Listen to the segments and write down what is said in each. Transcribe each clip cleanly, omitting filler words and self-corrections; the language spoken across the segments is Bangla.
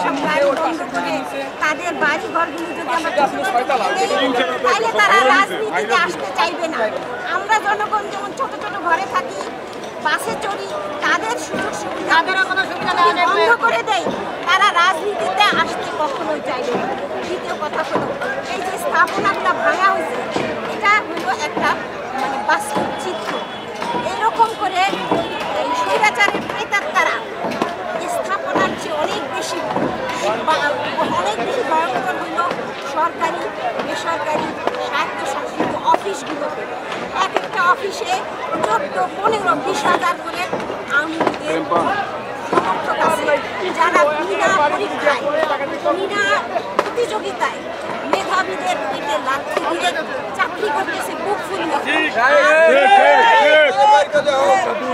এসব গাড়ি বন্ধ করে তাদের বাড়ি ঘরগুলো যদি আমরা তাহলে তারা রাজনীতিতে আসতে চাইবে না। আমরা জনগণ যেমন ছোট ছোট ঘরে থাকি, বাসে চড়ি, তাদের সুযোগ সুবিধা বন্ধ করে দেয়, তারা রাজনীতিতে আসতে কখনোই চাইবে না। দ্বিতীয় কথা হলো এই যে স্থাপনাগুলো ভাঙা হয়েছে, এটা হলো একটা মানে বাস্তব চিত্র। এরকম করে এই স্বৈরাচারের প্রেতাত্মারা স্থাপনার চেয়ে অনেক বেশি ভয়ঙ্কর হইল সরকারি বেসরকারি স্বায়ত্তশাসিত অফিসগুলোতে। এক একটা অফিসে 14, 15, 20,000 করে আওয়ামী লীগের সমর্থক আছে, যারা বিনা পরীক্ষায় বিনা প্রতিযোগিতায় মেধাবীদের পেটে লাথি দিয়ে চাকরি করতেছে বুক ফুলিয়ে।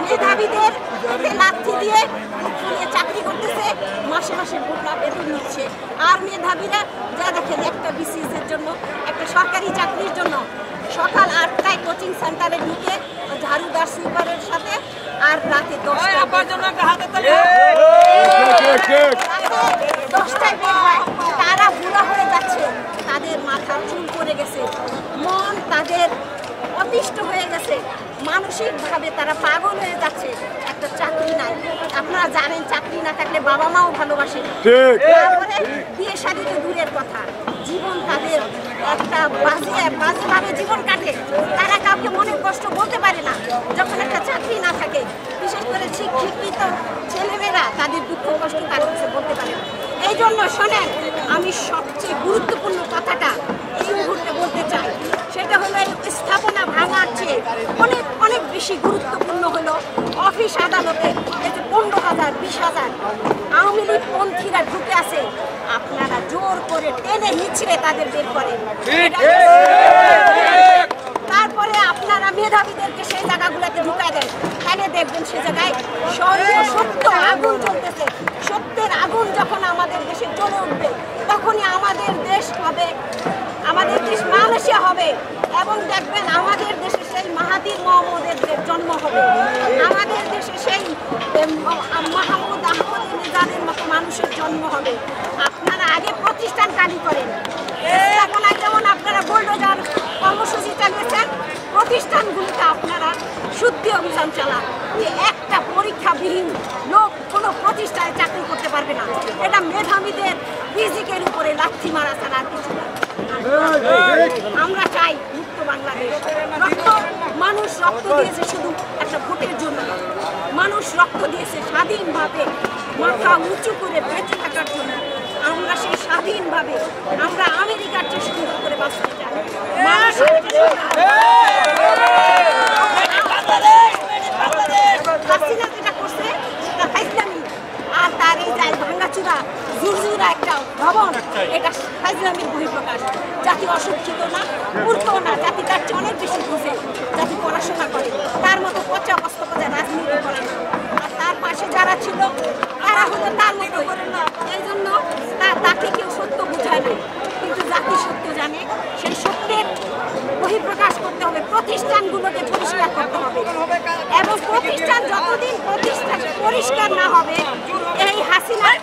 মেধাবীদের পেটে লাথি দিয়ে বুক ফুলিয়ে চাকরি করতেছে, মাসে মাসে বোকা বেতন নিচ্ছে। আর মেধাবীরা যা দেখেন একটা বিসিএসের জন্য, একটা সরকারি চাকরির জন্য সকাল 8টায় কোচিং সেন্টারে ঢুকে ঝাড়ুদার সুপারের সাথে, আর রাতে 10টায় বের হয়। তারা বুড়া হয়ে যাচ্ছে, তাদের মাথা চুল পড়ে গেছে, মন তাদের অতিষ্ঠ হয়ে গেছে, মানসিকভাবে তারা পাগল হয়ে যাচ্ছে। একটা চাকরি নাই, আপনারা জানেন চাকরি না থাকলে বাবা মাও ভালোবাসে, তারপরে বিয়ে শাদী তো দূরের কথা, জীবন তাদের একটা বাজেভাবে জীবন কাটে। তারা কাউকে মনের কষ্ট বলতে পারে না যখন একটা চাকরি না থাকে। বিশেষ করে শিক্ষিত ছেলেমেয়েরা তাদের দুঃখ কষ্ট কারো কাছে বলতে পারে না। এই জন্য শোনেন, আমি সবচেয়ে গুরুত্বপূর্ণ কথাটা এই মুহূর্তে বলতে চাই, সেটা হলো এই স্থাপনা ভাঙার চেয়ে অনেক অনেক বেশি গুরুত্বপূর্ণ হলো অফিস আদালতে এই যে 15,000, 20,000 আওয়ামী লীগ পন্থীরা ঢুকে আছে, আপনারা জোর করে টেনে হিচড়ে তাদের বের করেন। তারপরে আপনারা মেধাবীদেরকে সেই জায়গাগুলোতে ঢুকায় দেন, তাহলে দেখবেন সে জায়গায় সত্য আগুন চলতেছে। সত্যের আগুন যখন আমাদের দেশে জ্বলে উঠবে, তখনই আমাদের দেশ হবে, আমাদের দেশ মালয়েশিয়া হবে, এবং দেখবেন আমাদের দেশে সেই মাহাথির মোহাম্মদের জন্ম হবে, আমাদের দেশে সেই মাহমুদ আহমদের মতো মানুষের জন্ম হবে। আপনারা আগে প্রতিষ্ঠান খালি করেন, যেমন আপনারা বুলডোজার কর্মসূচি চালিয়েছেন, প্রতিষ্ঠানগুলিতে আপনারা শুদ্ধি অভিযান চালান, যে একটা পরীক্ষাবিহীন লোক কোনো প্রতিষ্ঠানে চাকরি করতে পারবে না। এটা মেধাবীদের ফিজিকের উপরে লাথি মারা ছাড়া আর কিছু না। আমরা চাই মুক্ত বাংলাদেশ। মানুষ রক্ত দিয়েছে শুধু একটা ভোটের জন্য, মানুষ রক্ত দিয়েছে স্বাধীনভাবে মাথা উঁচু করে বেঁচে থাকার জন্য। আমরা সেই স্বাধীনভাবে আমরা আমেরিকার চেয়ে সুন্দর করে বাঁচতে চাই। হাসিনা যেটা করছে সেটা ফাইজলামি, আর তার এই যায় ভাঙ্গাচুরা ঝুরঝুরা একটা ভবন, এটা ফাইজলামির বহিঃপ্রকাশ। জাতি অশিক্ষিত না, মূর্খ না, জাতি তার চেয়ে অনেক বেশি বুঝে, জাতি পড়াশোনা করে, তার মতো পচা বস্তপচা রাজনীতি করে না। আর তার পাশে যারা ছিল তারা হলো তার মতো, এই জন্য তাকে কেউ সত্য বুঝায় নাই, কিন্তু জাতি সত্য জানে। সেই সত্যের বহিঃপ্রকাশ করতে হবে, প্রতিষ্ঠানগুলোকে পরিষ্কার করতে হবে, এবং প্রতিষ্ঠান যতদিন প্রতিষ্ঠান পরিষ্কার না হবে, এই হাসিনার